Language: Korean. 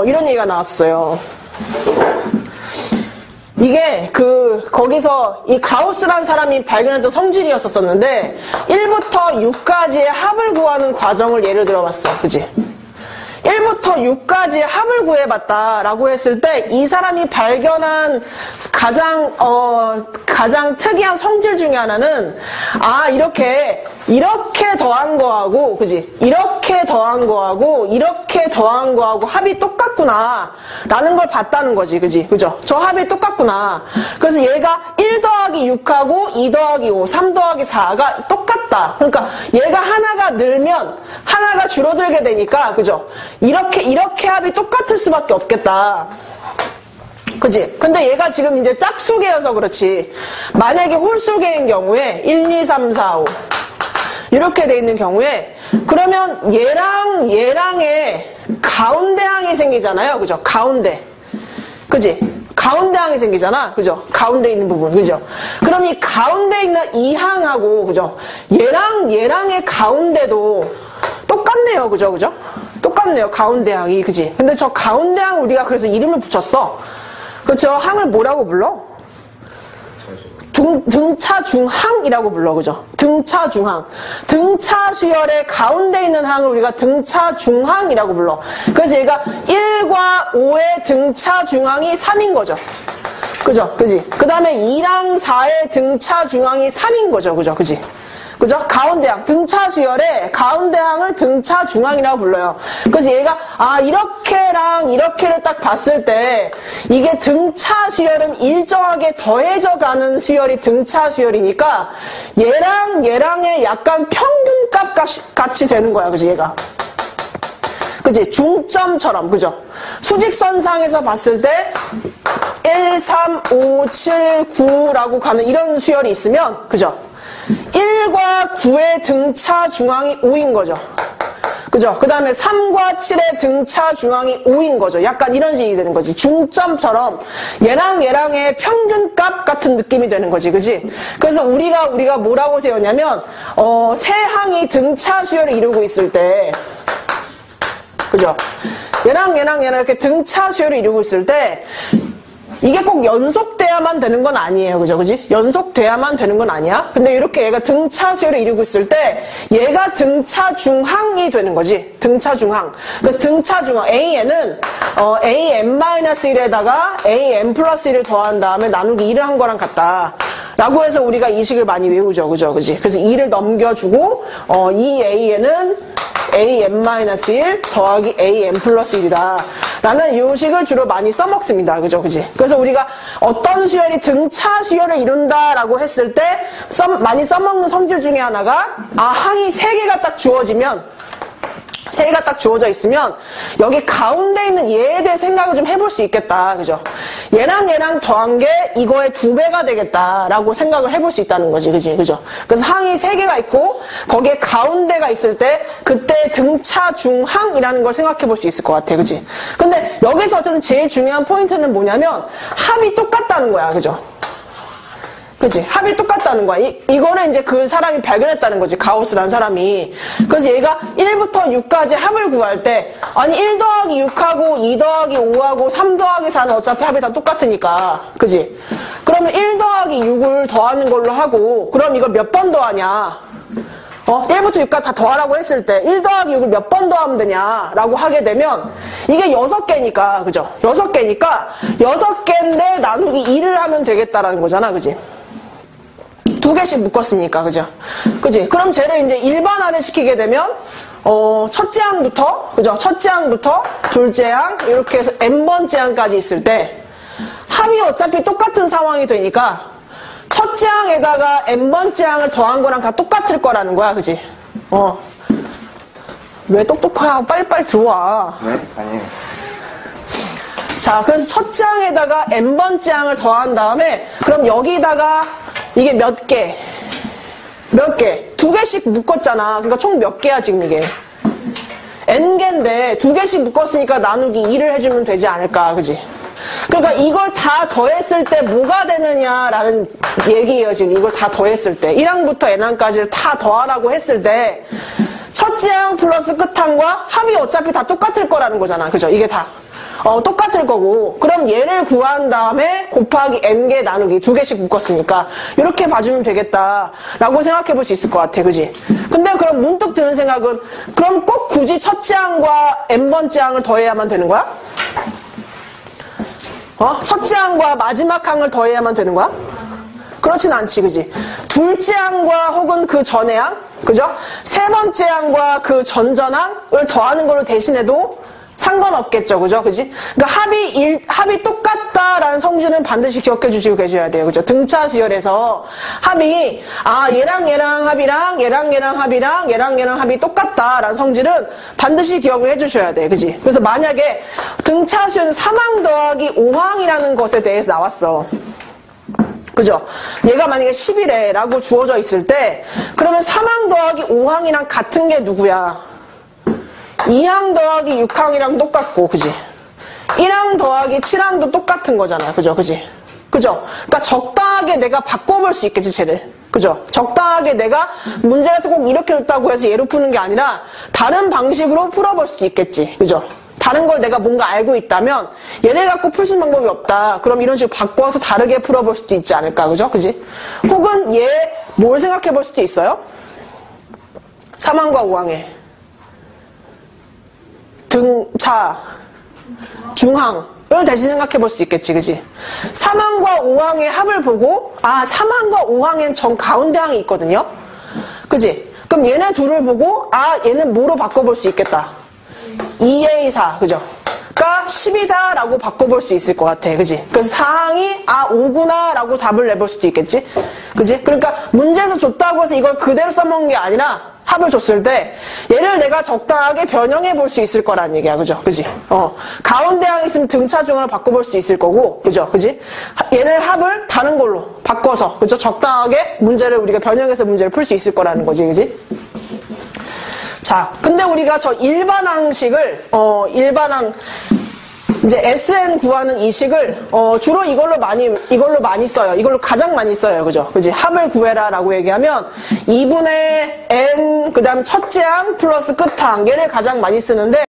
이런 얘기가 나왔어요. 이게 거기서 이 가우스라는 사람이 발견했던 성질이었었는데 1부터 6까지의 합을 구하는 과정을 예를 들어봤어. 그지? 1부터 6까지의 합을 구해봤다라고 했을 때 이 사람이 발견한 가장 특이한 성질 중에 하나는 이렇게 더한 거하고 그지? 이렇게 더한 거하고 이렇게 더한 거하고 합이 똑같구나 라는 걸 봤다는 거지. 그지? 그죠? 저 합이 똑같구나. 그래서 얘가 1 더하기 6하고 2 더하기 5, 3 더하기 4가 똑같다. 그러니까 얘가 하나가 늘면 하나가 줄어들게 되니까 그죠? 이렇게 합이 똑같을 수밖에 없겠다. 그지? 근데 얘가 지금 이제 짝수계여서 그렇지. 만약에 홀수계인 경우에 1, 2, 3, 4, 5 이렇게 돼 있는 경우에 그러면 얘랑의 가운데항이 생기잖아요. 그죠? 가운데. 그지? 가운데항이 생기잖아. 그죠? 가운데 있는 부분. 그죠? 그럼 이 가운데 있는 이 항하고 그죠? 얘랑의 가운데도 똑같네요. 그죠? 그죠? 똑같네요. 가운데항이. 그지? 근데 저 가운데항 우리가 그래서 이름을 붙였어. 그렇죠? 항을 뭐라고 불러? 등차중항이라고 불러. 그죠? 등차중항. 등차수열의 가운데 있는 항을 우리가 등차중항이라고 불러. 그래서 얘가 1과 5의 등차중항이 3인 거죠. 그죠? 그지? 그 다음에 2랑 4의 등차중항이 3인 거죠. 그죠? 그지? 그죠? 가운데항. 등차수열의 가운데항을 등차중항이라고 불러요. 그래서 얘가 이렇게랑 이렇게를 딱 봤을 때 이게 등차수열은 일정하게 더해져 가는 수열이 등차수열이니까 얘랑의 약간 평균값 같이 되는 거야. 그지? 얘가. 그지? 중점처럼. 그죠? 수직선상에서 봤을 때 1, 3, 5, 7, 9라고 가는 이런 수열이 있으면 그죠? 1과 9의 등차 중앙이 5인 거죠. 그죠? 그 다음에 3과 7의 등차 중앙이 5인 거죠. 약간 이런 식이 되는 거지. 중점처럼 얘랑의 평균값 같은 느낌이 되는 거지. 그지? 그래서 우리가 뭐라고 세웠냐면, 세 항이 등차 수열을 이루고 있을 때, 그죠? 얘랑 이렇게 등차 수열을 이루고 있을 때, 이게 꼭 연속돼야만 되는 건 아니에요. 그죠? 그지? 연속돼야만 되는 건 아니야. 근데 이렇게 얘가 등차수열을 이루고 있을 때 얘가 등차중항이 되는 거지. 등차중항. 그래서 등차중항 AN은 AN-1에다가 AN 플러스 1을 더한 다음에 나누기 2를 한 거랑 같다. 라고 해서 우리가 이 식을 많이 외우죠. 그죠? 그지? 그래서 2를 넘겨주고 이 AN은 AN-1 더하기 AN 플러스 1이다. 라는 요 식을 주로 많이 써먹습니다. 그죠? 그지? 그래서 우리가 어떤 수열이 등차 수열을 이룬다라고 했을 때 많이 써먹는 성질 중에 하나가 항이 3개가 딱 주어지면 3개가 딱 주어져 있으면 여기 가운데 있는 얘에 대해 생각을 좀 해볼 수 있겠다. 그죠? 얘랑 더한 게 이거의 2배가 되겠다라고 생각을 해볼 수 있다는 거지. 그지? 그죠? 그래서 항이 3개가 있고 거기에 가운데가 있을 때 그때 등차중항이라는 걸 생각해 볼 수 있을 것 같아. 그지? 근데 여기서 어쨌든 제일 중요한 포인트는 뭐냐면 합이 똑같다는 거야. 그죠? 그치? 합이 똑같다는 거야. 이거는 이제 그 사람이 발견했다는 거지. 가우스라는 사람이. 그래서 얘가 1부터 6까지 합을 구할 때, 1 더하기 6하고 2 더하기 5하고 3 더하기 4는 어차피 합이 다 똑같으니까. 그치? 그러면 1 더하기 6을 더하는 걸로 하고, 그럼 이걸 몇 번 더하냐? 1부터 6까지 다 더하라고 했을 때 1 더하기 6을 몇 번 더하면 되냐라고 하게 되면 이게 6개니까. 그죠? 6개니까 6개인데 나누기 2를 하면 되겠다라는 거잖아. 그지? 2개씩 묶었으니까. 그죠? 그지? 그럼 쟤를 이제 일반화를 시키게 되면 첫째 항부터, 그죠? 첫째 항부터 둘째 항 이렇게 해서 n번째 항까지 있을 때 합이 어차피 똑같은 상황이 되니까 첫째 항에다가 n번째 항을 더한 거랑 다 똑같을 거라는 거야. 그지? 왜 똑똑하고 빨리빨리 들어와. 네? 아니에요. 자, 그래서 첫째 항에다가 n번째 항을 더한 다음에 그럼 여기다가 이게 몇 개? 2개씩 묶었잖아. 그러니까 총 몇 개야 지금 이게? n개인데 2개씩 묶었으니까 나누기 2를 해주면 되지 않을까. 그지? 그러니까 이걸 다 더했을 때 뭐가 되느냐라는 얘기예요. 지금 이걸 다 더했을 때 1항부터 n항까지를 다 더하라고 했을 때 첫째 항 플러스 끝항과 합이 어차피 다 똑같을 거라는 거잖아. 그죠? 이게 다. 똑같을 거고, 그럼 얘를 구한 다음에 곱하기 n개 나누기 2개씩 묶었으니까 이렇게 봐주면 되겠다라고 생각해 볼 수 있을 것 같아. 그지? 근데 그럼 문득 드는 생각은, 그럼 꼭 굳이 첫째 항과 n번째 항을 더해야만 되는 거야? 첫째 항과 마지막 항을 더해야만 되는 거야? 그렇진 않지, 그지? 둘째 항과 혹은 그 전의 항, 그죠? 세 번째 항과 그 전전항을 더하는 걸로 대신해도 상관없겠죠, 그죠? 그지? 그러니까 합이 똑같다라는 성질은 반드시 기억해 주시고 계셔야 돼요, 그죠? 등차 수열에서 합이, 얘랑 합이랑, 얘랑 합이랑, 얘랑 합이 똑같다라는 성질은 반드시 기억을 해 주셔야 돼, 그지? 그래서 만약에 등차 수열은 3항 더하기 5항이라는 것에 대해서 나왔어. 그죠? 얘가 만약에 10이래 라고 주어져 있을 때, 그러면 3항 더하기 5항이랑 같은 게 누구야? 2항 더하기 6항이랑 똑같고, 그지? 1항 더하기 7항도 똑같은 거잖아. 그죠? 그지? 그죠? 그러니까 적당하게 내가 바꿔볼 수 있겠지, 쟤를. 그죠? 적당하게 내가 문제에서 꼭 이렇게 줬다고 해서 얘로 푸는 게 아니라 다른 방식으로 풀어볼 수도 있겠지. 그죠? 다른 걸 내가 뭔가 알고 있다면 얘를 갖고 풀 수 있는 방법이 없다. 그럼 이런 식으로 바꿔서 다르게 풀어볼 수도 있지 않을까. 그죠? 그지? 혹은 얘 뭘 생각해 볼 수도 있어요? 3항과 5항에 등차 중항을 대신 생각해 볼 수 있겠지. 그지? 3항과 5항의 합을 보고 3항과 5항엔 정 가운데 항이 있거든요. 그지? 그럼 얘네 둘을 보고 얘는 뭐로 바꿔볼 수 있겠다. 2A4, 그죠? 그러니까 10이다 라고 바꿔볼 수 있을 것 같아. 그지? 그래서 4항이 5구나 라고 답을 내볼 수도 있겠지? 그지? 그러니까 문제에서 줬다고 해서 이걸 그대로 써먹는 게 아니라 합을 줬을 때 얘를 내가 적당하게 변형해 볼 수 있을 거란 얘기야. 그죠? 그지? 가운데 항이 있으면 등차 중항을 바꿔볼 수 있을 거고, 그죠? 그지? 얘네 합을 다른 걸로 바꿔서, 그죠? 적당하게 문제를 우리가 변형해서 문제를 풀 수 있을 거라는 거지. 그지? 자, 근데 우리가 저 일반항식을, 일반항, 이제 SN 구하는 이 식을, 주로 이걸로 많이 써요. 이걸로 가장 많이 써요. 그죠? 그지? 합을 구해라 라고 얘기하면, 2분의 N, 그 다음 첫째 항 플러스 끝항, 얘를 가장 많이 쓰는데,